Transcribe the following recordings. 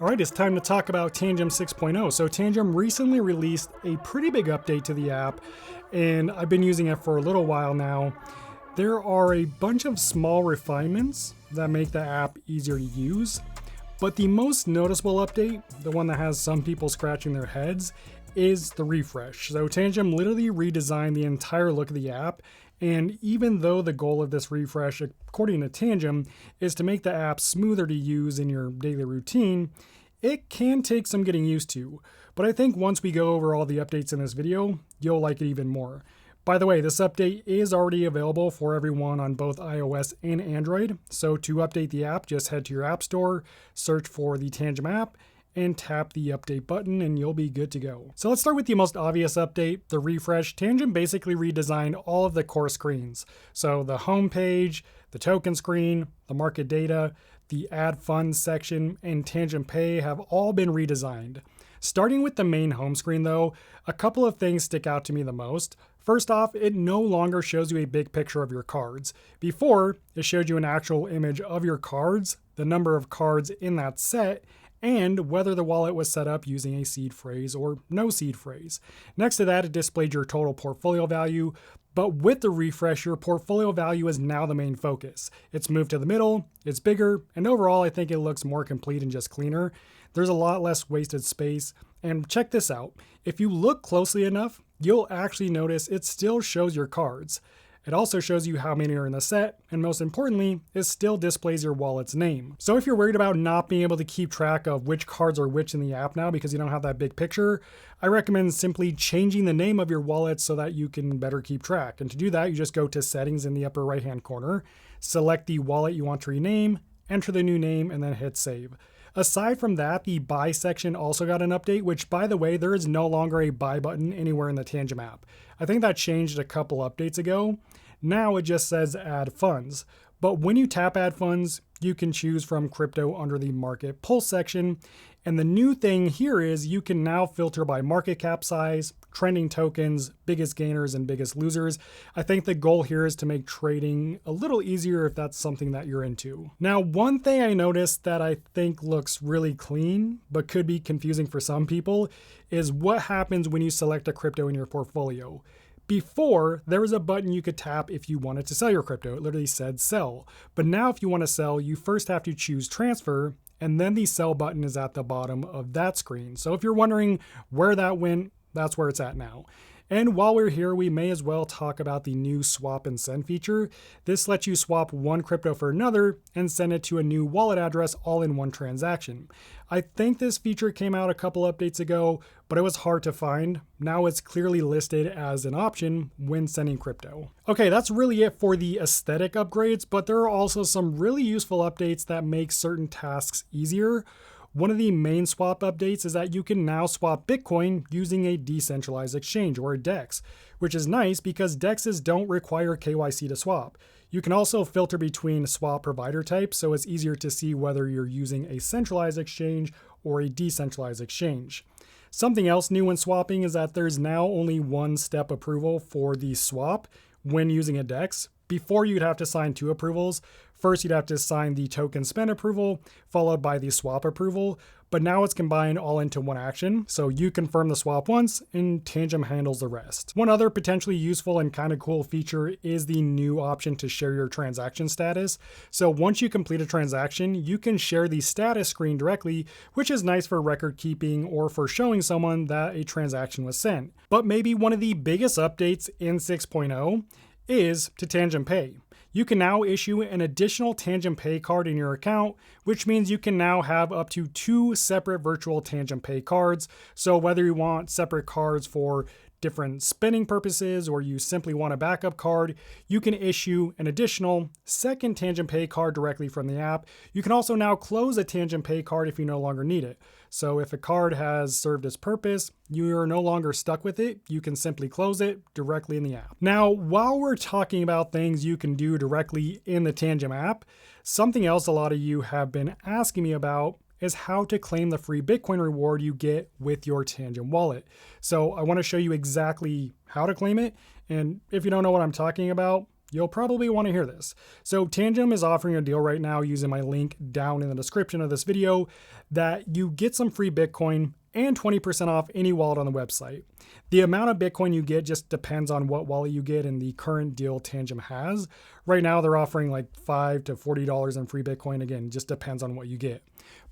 All right, it's time to talk about Tangem 6.0. So Tangem recently released a pretty big update to the app, and I've been using it for a little while now. There are a bunch of small refinements that make the app easier to use, but the most noticeable update, the one that has some people scratching their heads, is the refresh. So Tangem literally redesigned the entire look of the app, and even though the goal of this refresh, according to Tangem, is to make the app smoother to use in your daily routine, it can take some getting used to. But I think once we go over all the updates in this video, you'll like it even more. By the way, this update is already available for everyone on both iOS and Android. So to update the app, just head to your app store, search for the Tangem app, and tap the update button and you'll be good to go. So let's start with the most obvious update, the refresh. Tangem basically redesigned all of the core screens. So the home page, the token screen, the market data, the add funds section, and Tangem Pay have all been redesigned. Starting with the main home screen though, a couple of things stick out to me the most. First off, it no longer shows you a big picture of your cards. Before, it showed you an actual image of your cards, the number of cards in that set, and whether the wallet was set up using a seed phrase or no seed phrase. Next to that, it displayed your total portfolio value, but with the refresh, your portfolio value is now the main focus. It's moved to the middle, it's bigger, and overall I think it looks more complete and just cleaner. There's a lot less wasted space, and check this out. If you look closely enough, you'll actually notice it still shows your cards. It also shows you how many are in the set, and most importantly, it still displays your wallet's name. So if you're worried about not being able to keep track of which cards are which in the app now because you don't have that big picture, I recommend simply changing the name of your wallet so that you can better keep track. And to do that, you just go to Settings in the upper right-hand corner, select the wallet you want to rename, enter the new name, and then hit Save. Aside from that, the buy section also got an update, which by the way, there is no longer a buy button anywhere in the Tangem app. I think that changed a couple updates ago. Now it just says add funds. But when you tap add funds, you can choose from crypto under the market pulse section. And the new thing here is you can now filter by market cap size, trending tokens, biggest gainers and biggest losers. I think the goal here is to make trading a little easier if that's something that you're into. Now, one thing I noticed that I think looks really clean, but could be confusing for some people, is what happens when you select a crypto in your portfolio. Before, there was a button you could tap if you wanted to sell your crypto. It literally said sell. But now if you want to sell, you first have to choose transfer, and then the sell button is at the bottom of that screen. So if you're wondering where that went, that's where it's at now. And while we're here, we may as well talk about the new swap and send feature. This lets you swap one crypto for another and send it to a new wallet address all in one transaction. I think this feature came out a couple updates ago, but it was hard to find. Now it's clearly listed as an option when sending crypto. Okay, that's really it for the aesthetic upgrades, but there are also some really useful updates that make certain tasks easier. One of the main swap updates is that you can now swap Bitcoin using a decentralized exchange or a DEX, which is nice because DEXs don't require KYC to swap. You can also filter between swap provider types, so it's easier to see whether you're using a centralized exchange or a decentralized exchange. Something else new when swapping is that there's now only one step approval for the swap when using a DEX. Before, you'd have to sign two approvals. First, you'd have to sign the token spend approval, followed by the swap approval, but now it's combined all into one action. So you confirm the swap once and Tangem handles the rest. One other potentially useful and kind of cool feature is the new option to share your transaction status. So once you complete a transaction, you can share the status screen directly, which is nice for record keeping or for showing someone that a transaction was sent. But maybe one of the biggest updates in 6.0 is to Tangem Pay. You can now issue an additional Tangem Pay card in your account, which means you can now have up to 2 separate virtual Tangem Pay cards. So whether you want separate cards for different spending purposes or you simply want a backup card, you can issue an additional second Tangem Pay card directly from the app. You can also now close a Tangem Pay card if you no longer need it. So if a card has served its purpose, you are no longer stuck with it, you can simply close it directly in the app. Now, while we're talking about things you can do directly in the Tangem app, something else a lot of you have been asking me about is how to claim the free Bitcoin reward you get with your Tangem wallet. So I want to show you exactly how to claim it. And if you don't know what I'm talking about, You'll probably want to hear this. So Tangem is offering a deal right now using my link down in the description of this video that you get some free Bitcoin and 20% off any wallet on the website. The amount of Bitcoin you get just depends on what wallet you get and the current deal Tangem has. Right now they're offering like $5 to $40 in free Bitcoin. Again, just depends on what you get.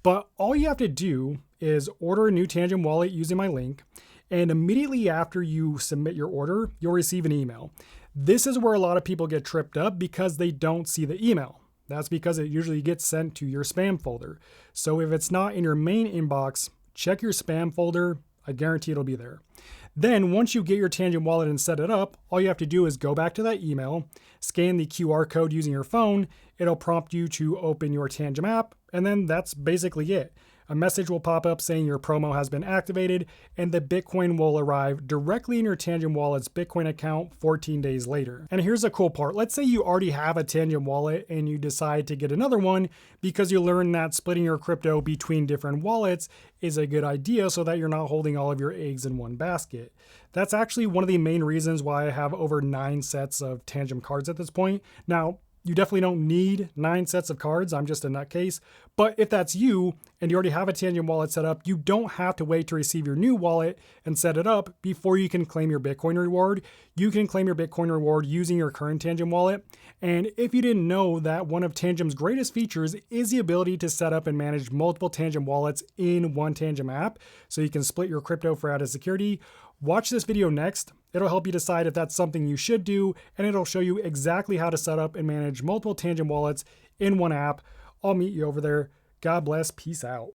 But all you have to do is order a new Tangem wallet using my link, and immediately after you submit your order, you'll receive an email. This is where a lot of people get tripped up because they don't see the email. That's because it usually gets sent to your spam folder. So if it's not in your main inbox, check your spam folder. I guarantee it'll be there. Then once you get your Tangem wallet and set it up, all you have to do is go back to that email, scan the QR code using your phone. It'll prompt you to open your Tangem app, and then that's basically it. A message will pop up saying your promo has been activated, and the Bitcoin will arrive directly in your Tangem wallet's Bitcoin account 14 days later. And here's the cool part. Let's say you already have a Tangem wallet and you decide to get another one because you learned that splitting your crypto between different wallets is a good idea so that you're not holding all of your eggs in one basket. That's actually one of the main reasons why I have over 9 sets of Tangem cards at this point. Now, you definitely don't need 9 sets of cards. I'm just a nutcase. But if that's you and you already have a Tangem wallet set up, you don't have to wait to receive your new wallet and set it up before you can claim your Bitcoin reward. You can claim your Bitcoin reward using your current Tangem wallet. And if you didn't know that one of Tangem's greatest features is the ability to set up and manage multiple Tangem wallets in one Tangem app, so you can split your crypto for added security, watch this video next. It'll help you decide if that's something you should do, and it'll show you exactly how to set up and manage multiple Tangem wallets in one app. I'll meet you over there. God bless. Peace out.